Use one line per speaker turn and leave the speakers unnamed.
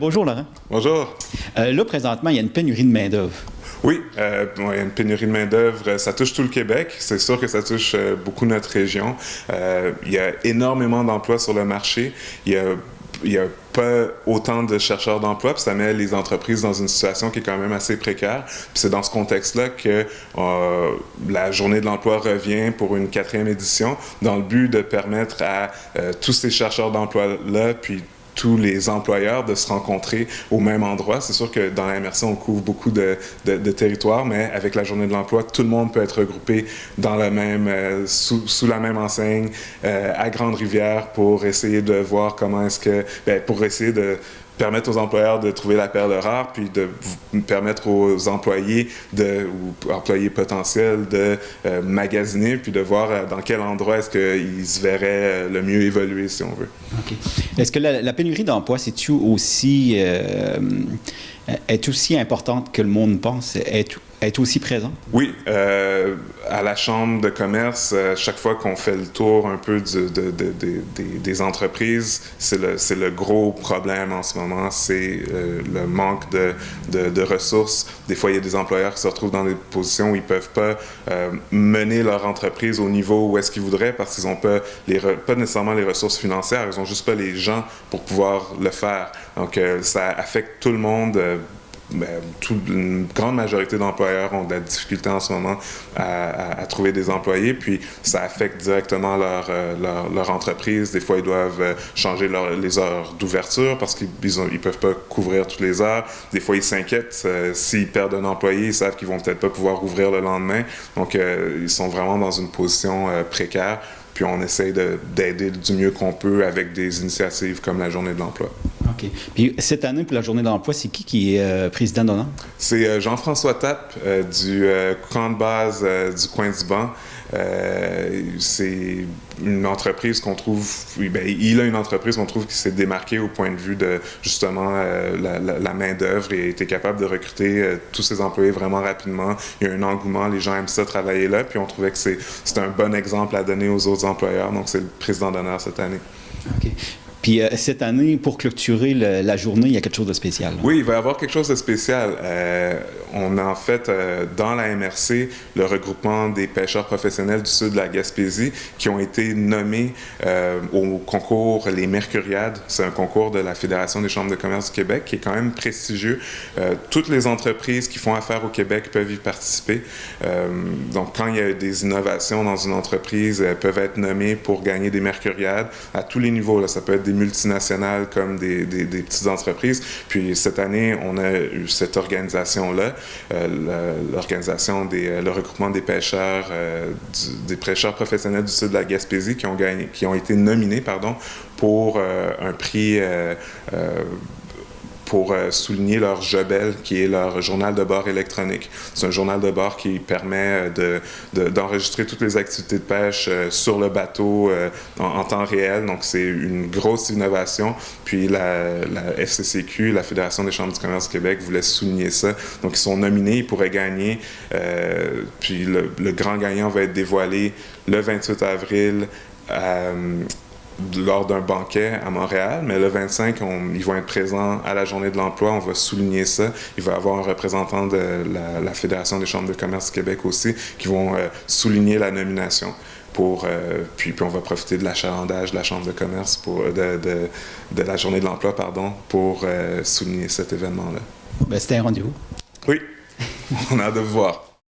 Bonjour Laurent.
Bonjour.
Là, présentement, il y a une pénurie de main-d'œuvre.
Oui, il y a une pénurie de main-d'œuvre. Ça touche tout le Québec. C'est sûr que ça touche beaucoup notre région. Il y a énormément d'emplois sur le marché. Il y a pas autant de chercheurs d'emploi, puis ça met les entreprises dans une situation qui est quand même assez précaire. Puis c'est dans ce contexte-là que la Journée de l'emploi revient pour une 4e édition, dans le but de permettre à tous ces chercheurs d'emploi-là, puis tous les employeurs de se rencontrer au même endroit. C'est sûr que dans la MRC, on couvre beaucoup de territoires, mais avec la Journée de l'emploi, tout le monde peut être regroupé dans le même, sous la même enseigne à Grande-Rivière pour essayer de voir comment est-ce que, pour essayer de permettre aux employeurs de trouver la perle rare, puis de permettre aux employés ou employés potentiels de magasiner, puis de voir dans quel endroit est-ce qu'ils se verraient le mieux évoluer, si on veut.
OK. Est-ce que la pénurie d'emploi, c'est-tu aussi, est aussi importante que le monde pense? Est aussi présent?
Oui, à la Chambre de commerce, chaque fois qu'on fait le tour un peu des entreprises, c'est le gros problème en ce moment, c'est le manque de ressources. Des fois, il y a des employeurs qui se retrouvent dans des positions où ils ne peuvent pas mener leur entreprise au niveau où est-ce qu'ils voudraient parce qu'ils n'ont pas nécessairement les ressources financières, ils n'ont juste pas les gens pour pouvoir le faire. Donc, ça affecte tout le monde. Une grande majorité d'employeurs ont de la difficulté en ce moment à trouver des employés, puis ça affecte directement leur entreprise. Des fois, ils doivent changer les heures d'ouverture parce qu'ils ne peuvent pas couvrir toutes les heures. Des fois, ils s'inquiètent. S'ils perdent un employé, ils savent qu'ils vont peut-être pas pouvoir ouvrir le lendemain. Donc, ils sont vraiment dans une position précaire. Puis on essaie d'aider du mieux qu'on peut avec des initiatives comme la Journée de l'emploi.
OK. Puis cette année, pour la Journée de l'emploi, c'est qui est président d'honneur?
C'est Jean-François Tappe du camp de base du coin du banc. C'est une entreprise qu'on trouve, il a une entreprise qu'on trouve qui s'est démarquée au point de vue de justement la main-d'œuvre et a été capable de recruter tous ses employés vraiment rapidement. Il y a un engouement, les gens aiment ça travailler là, puis on trouvait que c'est un bon exemple à donner aux autres employeurs. Donc c'est le président d'honneur cette année.
OK. Puis cette année, pour clôturer la journée, il y a quelque chose de spécial. Là.
Oui, il va y avoir quelque chose de spécial. On a en fait, dans la MRC, le regroupement des pêcheurs professionnels du sud de la Gaspésie qui ont été nommés au concours Les Mercuriades. C'est un concours de la Fédération des chambres de commerce du Québec qui est quand même prestigieux. Toutes les entreprises qui font affaire au Québec peuvent y participer. Donc, quand il y a des innovations dans une entreprise, elles peuvent être nommées pour gagner des Mercuriades à tous les niveaux. Là. Ça peut être des multinationales comme des petites entreprises. Puis cette année, on a eu cette organisation-là, le regroupement des pêcheurs, des pêcheurs professionnels du sud de la Gaspésie qui ont été nominés, pour un prix pour souligner leur JOBEL, qui est leur journal de bord électronique. C'est un journal de bord qui permet d'enregistrer toutes les activités de pêche sur le bateau en temps réel. Donc, c'est une grosse innovation. Puis, la FCCQ, la Fédération des chambres du commerce du Québec, voulait souligner ça. Donc, ils sont nominés, ils pourraient gagner. Puis, le grand gagnant va être dévoilé le 28 avril lors d'un banquet à Montréal, mais le 25, ils vont être présents à la Journée de l'emploi, on va souligner ça. Il va y avoir un représentant de la Fédération des chambres de commerce du Québec aussi qui vont souligner la nomination. Puis on va profiter de l'achalandage de la Chambre de commerce, de la Journée de l'emploi, pour souligner cet événement-là.
C'était un rendez-vous.
Oui, on a hâte de vous voir.